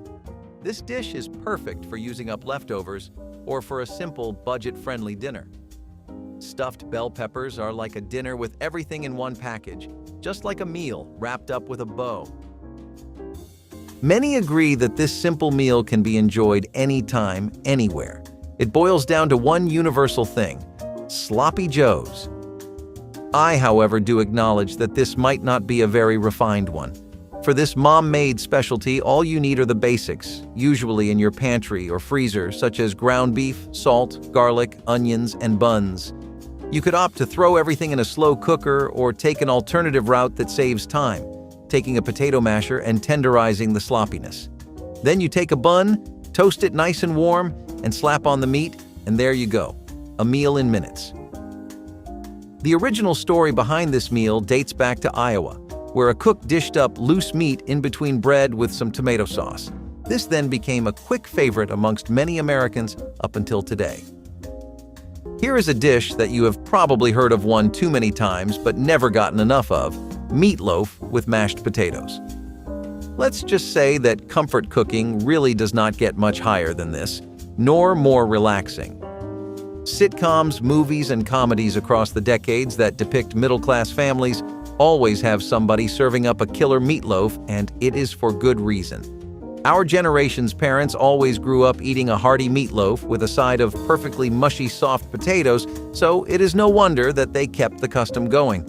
This dish is perfect for using up leftovers or for a simple, budget-friendly dinner. Stuffed bell peppers are like a dinner with everything in one package, just like a meal wrapped up with a bow. Many agree that this simple meal can be enjoyed anytime, anywhere. It boils down to one universal thing: sloppy joes. I, however, do acknowledge that this might not be a very refined one. For this mom-made specialty, all you need are the basics, usually in your pantry or freezer, such as ground beef, salt, garlic, onions, and buns. You could opt to throw everything in a slow cooker or take an alternative route that saves time, taking a potato masher and tenderizing the sloppiness. Then you take a bun, toast it nice and warm, and slap on the meat, and there you go, a meal in minutes. The original story behind this meal dates back to Iowa, where a cook dished up loose meat in between bread with some tomato sauce. This then became a quick favorite amongst many Americans up until today. Here is a dish that you have probably heard of one too many times but never gotten enough of: meatloaf with mashed potatoes. Let's just say that comfort cooking really does not get much higher than this, nor more relaxing. Sitcoms, movies, and comedies across the decades that depict middle-class families always have somebody serving up a killer meatloaf, and it is for good reason. Our generation's parents always grew up eating a hearty meatloaf with a side of perfectly mushy soft potatoes, so it is no wonder that they kept the custom going.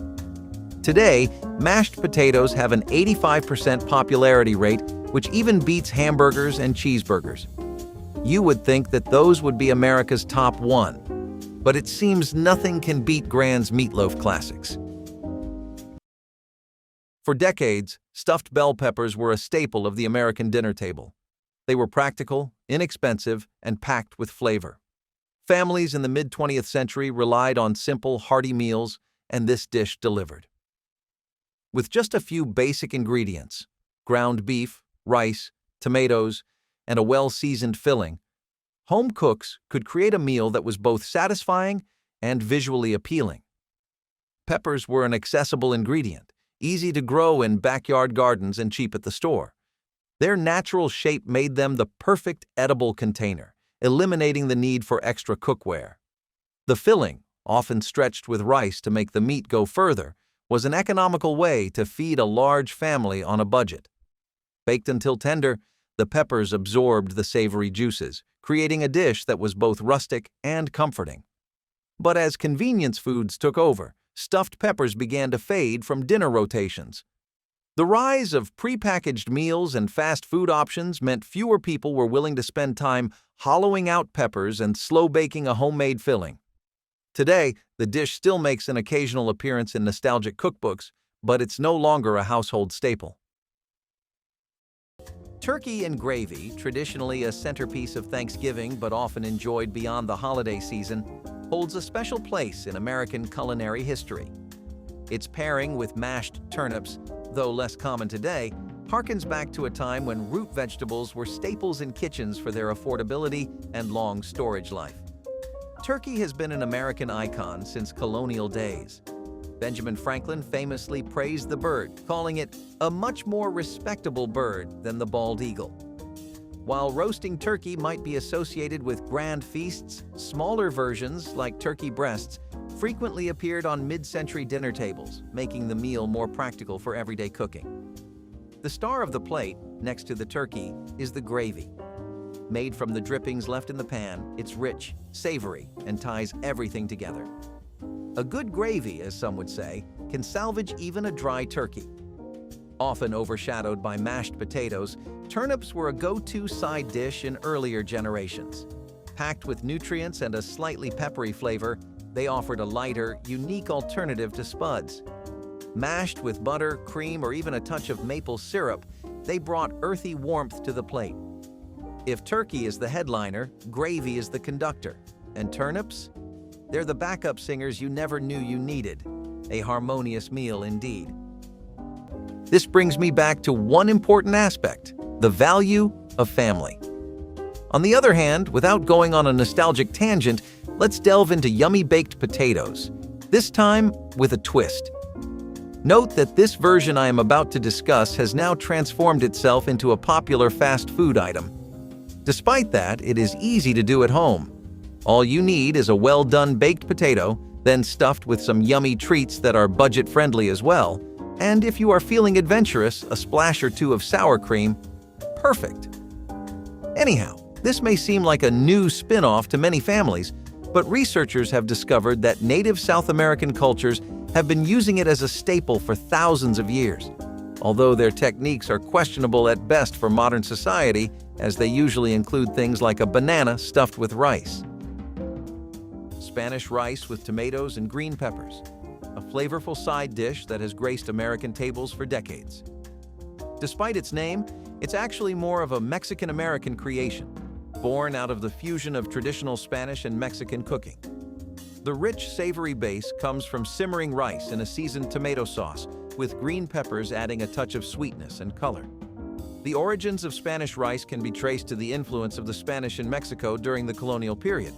Today, mashed potatoes have an 85% popularity rate, which even beats hamburgers and cheeseburgers. You would think that those would be America's top one, but it seems nothing can beat Grand's meatloaf classics. For decades, stuffed bell peppers were a staple of the American dinner table. They were practical, inexpensive, and packed with flavor. Families in the mid-20th century relied on simple, hearty meals, and this dish delivered. With just a few basic ingredients, ground beef, rice, tomatoes, and a well-seasoned filling, home cooks could create a meal that was both satisfying and visually appealing. Peppers were an accessible ingredient, easy to grow in backyard gardens and cheap at the store. Their natural shape made them the perfect edible container, eliminating the need for extra cookware. The filling, often stretched with rice to make the meat go further, was an economical way to feed a large family on a budget. Baked until tender, the peppers absorbed the savory juices, creating a dish that was both rustic and comforting. But as convenience foods took over, stuffed peppers began to fade from dinner rotations. The rise of prepackaged meals and fast food options meant fewer people were willing to spend time hollowing out peppers and slow baking a homemade filling. Today, the dish still makes an occasional appearance in nostalgic cookbooks, but it's no longer a household staple. Turkey and gravy, traditionally a centerpiece of Thanksgiving but often enjoyed beyond the holiday season, holds a special place in American culinary history. Its pairing with mashed turnips, though less common today, harkens back to a time when root vegetables were staples in kitchens for their affordability and long storage life. Turkey has been an American icon since colonial days. Benjamin Franklin famously praised the bird, calling it a much more respectable bird than the bald eagle. While roasting turkey might be associated with grand feasts, smaller versions, like turkey breasts, frequently appeared on mid-century dinner tables, making the meal more practical for everyday cooking. The star of the plate, next to the turkey, is the gravy. Made from the drippings left in the pan, it's rich, savory, and ties everything together. A good gravy, as some would say, can salvage even a dry turkey. Often overshadowed by mashed potatoes, turnips were a go-to side dish in earlier generations. Packed with nutrients and a slightly peppery flavor, they offered a lighter, unique alternative to spuds. Mashed with butter, cream, or even a touch of maple syrup, they brought earthy warmth to the plate. If turkey is the headliner, gravy is the conductor. And turnips? They're the backup singers you never knew you needed. A harmonious meal indeed. This brings me back to one important aspect: the value of family. On the other hand, without going on a nostalgic tangent, let's delve into yummy baked potatoes, this time with a twist. Note that this version I am about to discuss has now transformed itself into a popular fast food item. Despite that, it is easy to do at home. All you need is a well-done baked potato, then stuffed with some yummy treats that are budget-friendly as well. And if you are feeling adventurous, a splash or two of sour cream. Perfect. Anyhow, this may seem like a new spin-off to many families, but researchers have discovered that native South American cultures have been using it as a staple for thousands of years. Although their techniques are questionable at best for modern society, as they usually include things like a banana stuffed with rice. Spanish rice with tomatoes and green peppers, a flavorful side dish that has graced American tables for decades. Despite its name, it's actually more of a Mexican-American creation, born out of the fusion of traditional Spanish and Mexican cooking. The rich, savory base comes from simmering rice in a seasoned tomato sauce, with green peppers adding a touch of sweetness and color. The origins of Spanish rice can be traced to the influence of the Spanish in Mexico during the colonial period.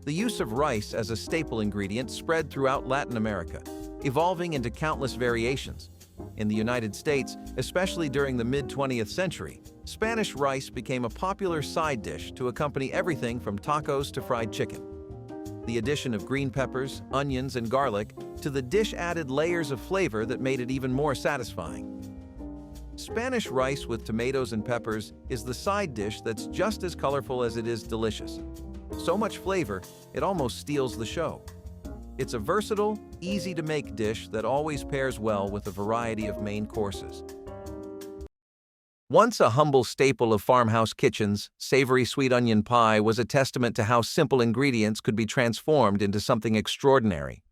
The use of rice as a staple ingredient spread throughout Latin America, evolving into countless variations. In the United States, especially during the mid-20th century, Spanish rice became a popular side dish to accompany everything from tacos to fried chicken. The addition of green peppers, onions, and garlic to the dish added layers of flavor that made it even more satisfying. Spanish rice with tomatoes and peppers is the side dish that's just as colorful as it is delicious. So much flavor, it almost steals the show. It's a versatile, easy-to-make dish that always pairs well with a variety of main courses. Once a humble staple of farmhouse kitchens, savory sweet onion pie was a testament to how simple ingredients could be transformed into something extraordinary.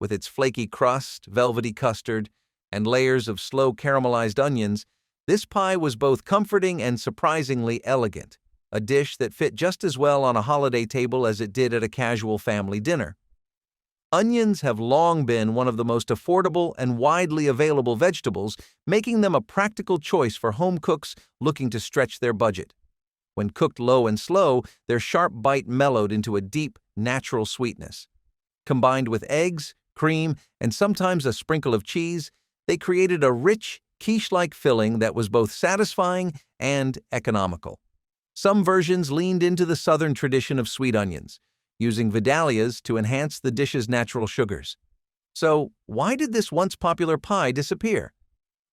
With its flaky crust, velvety custard, and layers of slow caramelized onions, this pie was both comforting and surprisingly elegant, a dish that fit just as well on a holiday table as it did at a casual family dinner. Onions have long been one of the most affordable and widely available vegetables, making them a practical choice for home cooks looking to stretch their budget. When cooked low and slow, their sharp bite mellowed into a deep, natural sweetness. Combined with eggs, cream, and sometimes a sprinkle of cheese, they created a rich, quiche-like filling that was both satisfying and economical. Some versions leaned into the Southern tradition of sweet onions, using Vidalias to enhance the dish's natural sugars. So, why did this once popular pie disappear?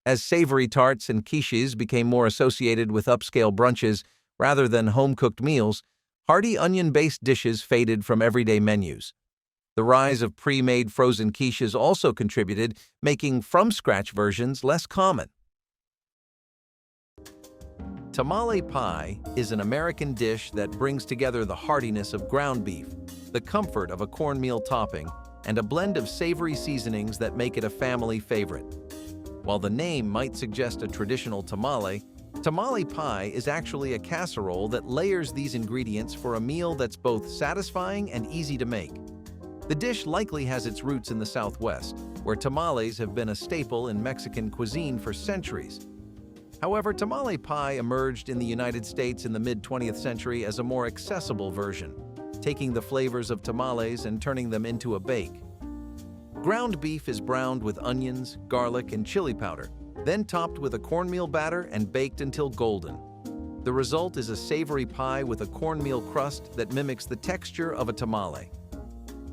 As savory tarts and quiches became more associated with upscale brunches rather than home-cooked meals, hearty onion-based dishes faded from everyday menus. The rise of pre-made frozen quiches also contributed, making from-scratch versions less common. Tamale pie is an American dish that brings together the heartiness of ground beef, the comfort of a cornmeal topping, and a blend of savory seasonings that make it a family favorite. While the name might suggest a traditional tamale, tamale pie is actually a casserole that layers these ingredients for a meal that's both satisfying and easy to make. The dish likely has its roots in the Southwest, where tamales have been a staple in Mexican cuisine for centuries. However, tamale pie emerged in the United States in the mid-20th century as a more accessible version, taking the flavors of tamales and turning them into a bake. Ground beef is browned with onions, garlic, and chili powder, then topped with a cornmeal batter and baked until golden. The result is a savory pie with a cornmeal crust that mimics the texture of a tamale.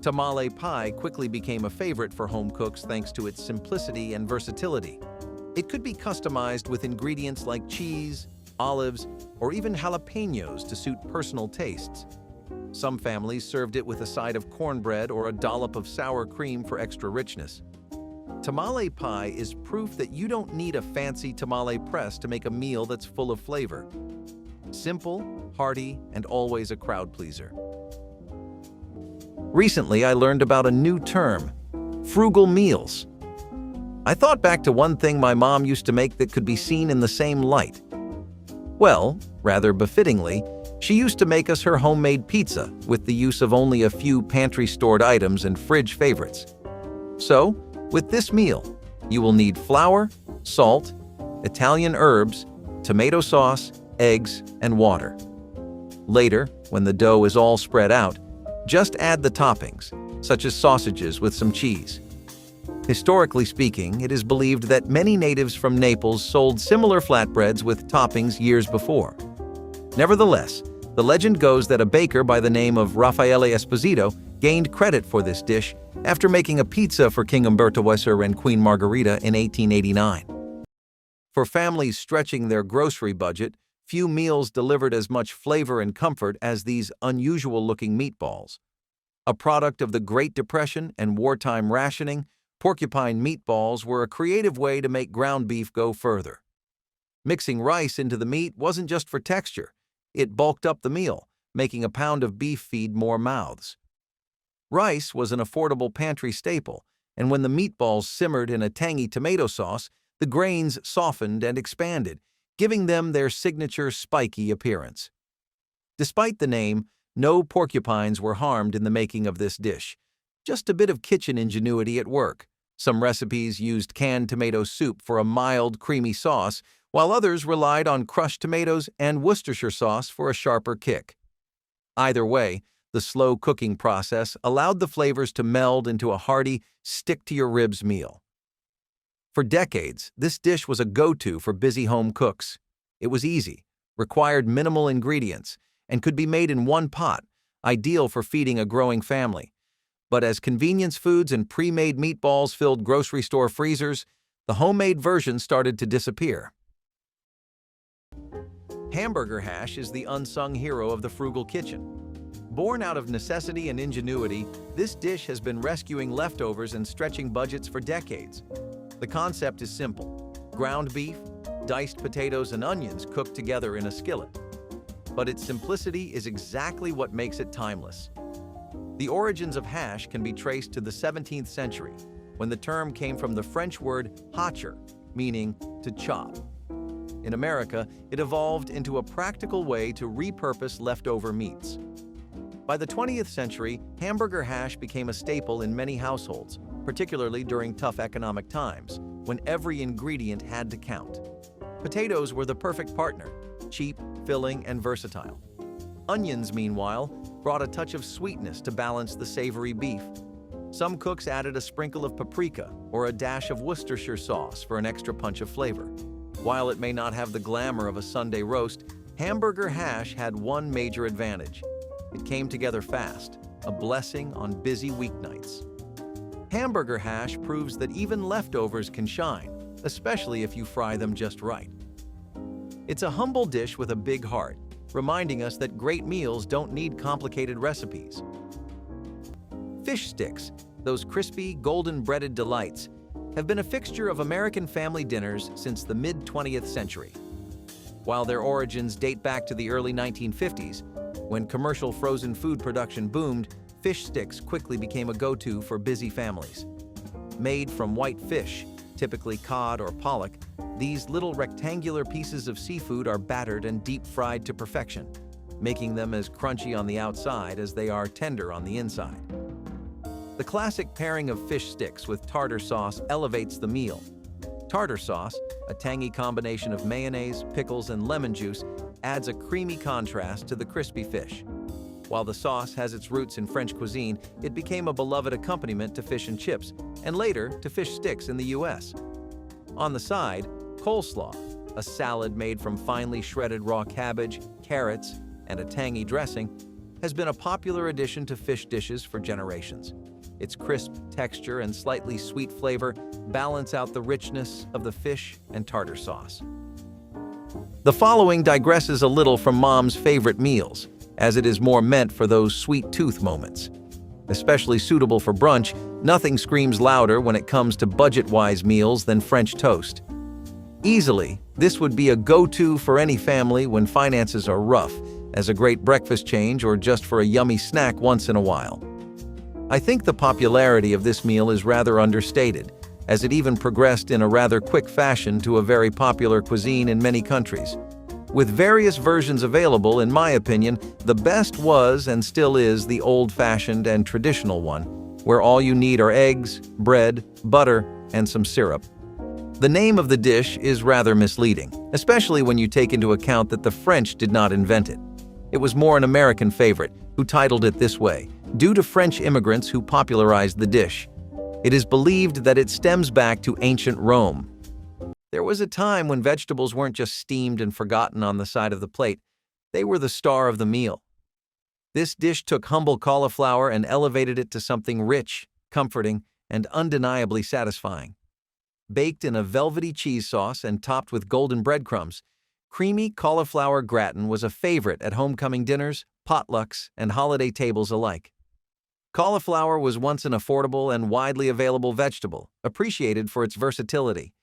Tamale pie quickly became a favorite for home cooks thanks to its simplicity and versatility. It could be customized with ingredients like cheese, olives, or even jalapenos to suit personal tastes. Some families served it with a side of cornbread or a dollop of sour cream for extra richness. Tamale pie is proof that you don't need a fancy tamale press to make a meal that's full of flavor. Simple, hearty, and always a crowd pleaser. Recently, I learned about a new term, frugal meals. I thought back to one thing my mom used to make that could be seen in the same light. Well, rather befittingly, she used to make us her homemade pizza with the use of only a few pantry-stored items and fridge favorites. So, with this meal, you will need flour, salt, Italian herbs, tomato sauce, eggs, and water. Later, when the dough is all spread out, just add the toppings, such as sausages with some cheese. Historically speaking, it is believed that many natives from Naples sold similar flatbreads with toppings years before. Nevertheless, the legend goes that a baker by the name of Raffaele Esposito gained credit for this dish after making a pizza for King Umberto I and Queen Margherita in 1889. For families stretching their grocery budget, few meals delivered as much flavor and comfort as these unusual-looking meatballs. A product of the Great Depression and wartime rationing, porcupine meatballs were a creative way to make ground beef go further. Mixing rice into the meat wasn't just for texture. It bulked up the meal, making a pound of beef feed more mouths. Rice was an affordable pantry staple, and when the meatballs simmered in a tangy tomato sauce, the grains softened and expanded, giving them their signature spiky appearance. Despite the name, no porcupines were harmed in the making of this dish. Just a bit of kitchen ingenuity at work. Some recipes used canned tomato soup for a mild, creamy sauce, while others relied on crushed tomatoes and Worcestershire sauce for a sharper kick. Either way, the slow cooking process allowed the flavors to meld into a hearty, stick-to-your-ribs meal. For decades, this dish was a go-to for busy home cooks. It was easy, required minimal ingredients, and could be made in one pot, ideal for feeding a growing family. But as convenience foods and pre-made meatballs filled grocery store freezers, the homemade version started to disappear. Hamburger hash is the unsung hero of the frugal kitchen. Born out of necessity and ingenuity, this dish has been rescuing leftovers and stretching budgets for decades. The concept is simple: ground beef, diced potatoes, and onions cooked together in a skillet. But its simplicity is exactly what makes it timeless. The origins of hash can be traced to the 17th century, when the term came from the French word hacher, meaning to chop. In America, it evolved into a practical way to repurpose leftover meats. By the 20th century, hamburger hash became a staple in many households, particularly during tough economic times, when every ingredient had to count. Potatoes were the perfect partner, cheap, filling, and versatile. Onions, meanwhile, brought a touch of sweetness to balance the savory beef. Some cooks added a sprinkle of paprika or a dash of Worcestershire sauce for an extra punch of flavor. While it may not have the glamour of a Sunday roast, hamburger hash had one major advantage. It came together fast, a blessing on busy weeknights. Hamburger hash proves that even leftovers can shine, especially if you fry them just right. It's a humble dish with a big heart, reminding us that great meals don't need complicated recipes. Fish sticks, those crispy, golden-breaded delights, have been a fixture of American family dinners since the mid-20th century. While their origins date back to the early 1950s, when commercial frozen food production boomed, fish sticks quickly became a go-to for busy families. Made from white fish, typically cod or pollock, these little rectangular pieces of seafood are battered and deep-fried to perfection, making them as crunchy on the outside as they are tender on the inside. The classic pairing of fish sticks with tartar sauce elevates the meal. Tartar sauce, a tangy combination of mayonnaise, pickles, and lemon juice, adds a creamy contrast to the crispy fish. While the sauce has its roots in French cuisine, it became a beloved accompaniment to fish and chips, and later to fish sticks in the US. On the side, coleslaw, a salad made from finely shredded raw cabbage, carrots, and a tangy dressing, has been a popular addition to fish dishes for generations. Its crisp texture and slightly sweet flavor balance out the richness of the fish and tartar sauce. The following digresses a little from Mom's favorite meals, as it is more meant for those sweet tooth moments. Especially suitable for brunch, nothing screams louder when it comes to budget-wise meals than French toast. Easily, this would be a go-to for any family when finances are rough, as a great breakfast change or just for a yummy snack once in a while. I think the popularity of this meal is rather understated, as it even progressed in a rather quick fashion to a very popular cuisine in many countries. With various versions available, in my opinion, the best was and still is the old-fashioned and traditional one, where all you need are eggs, bread, butter, and some syrup. The name of the dish is rather misleading, especially when you take into account that the French did not invent it. It was more an American favorite, who titled it this way, due to French immigrants who popularized the dish. It is believed that it stems back to ancient Rome. There was a time when vegetables weren't just steamed and forgotten on the side of the plate. They were the star of the meal. This dish took humble cauliflower and elevated it to something rich, comforting, and undeniably satisfying. Baked in a velvety cheese sauce and topped with golden breadcrumbs, creamy cauliflower gratin was a favorite at homecoming dinners, potlucks, and holiday tables alike. Cauliflower was once an affordable and widely available vegetable, appreciated for its versatility.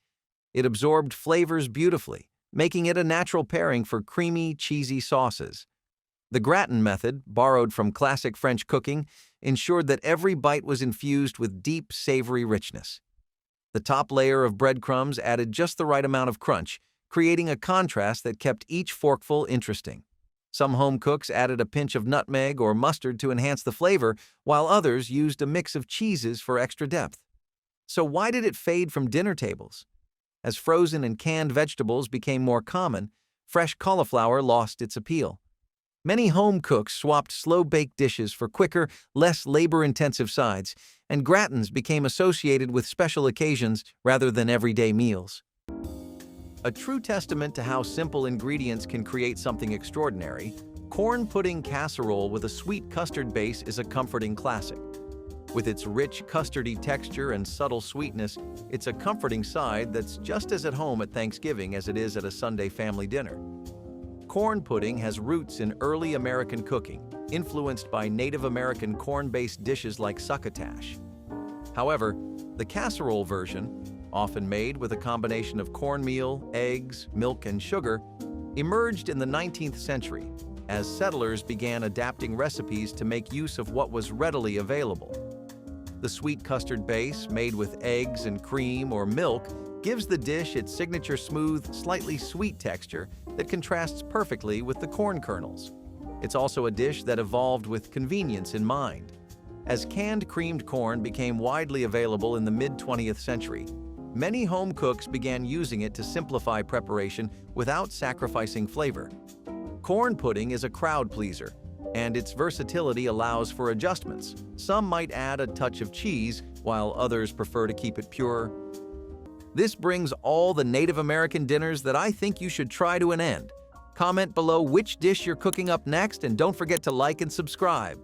It absorbed flavors beautifully, making it a natural pairing for creamy, cheesy sauces. The gratin method, borrowed from classic French cooking, ensured that every bite was infused with deep, savory richness. The top layer of breadcrumbs added just the right amount of crunch, creating a contrast that kept each forkful interesting. Some home cooks added a pinch of nutmeg or mustard to enhance the flavor, while others used a mix of cheeses for extra depth. So why did it fade from dinner tables? As frozen and canned vegetables became more common, fresh cauliflower lost its appeal. Many home cooks swapped slow-baked dishes for quicker, less labor-intensive sides, and gratins became associated with special occasions rather than everyday meals. A true testament to how simple ingredients can create something extraordinary, corn pudding casserole with a sweet custard base is a comforting classic. With its rich, custardy texture and subtle sweetness, it's a comforting side that's just as at home at Thanksgiving as it is at a Sunday family dinner. Corn pudding has roots in early American cooking, influenced by Native American corn-based dishes like succotash. However, the casserole version, often made with a combination of cornmeal, eggs, milk, and sugar, emerged in the 19th century as settlers began adapting recipes to make use of what was readily available. The sweet custard base, made with eggs and cream or milk, gives the dish its signature smooth, slightly sweet texture that contrasts perfectly with the corn kernels. It's also a dish that evolved with convenience in mind. As canned creamed corn became widely available in the mid-20th century, many home cooks began using it to simplify preparation without sacrificing flavor. Corn pudding is a crowd pleaser, and its versatility allows for adjustments. Some might add a touch of cheese, while others prefer to keep it pure. This brings all the Native American dinners that I think you should try to an end. Comment below which dish you're cooking up next, and don't forget to like and subscribe.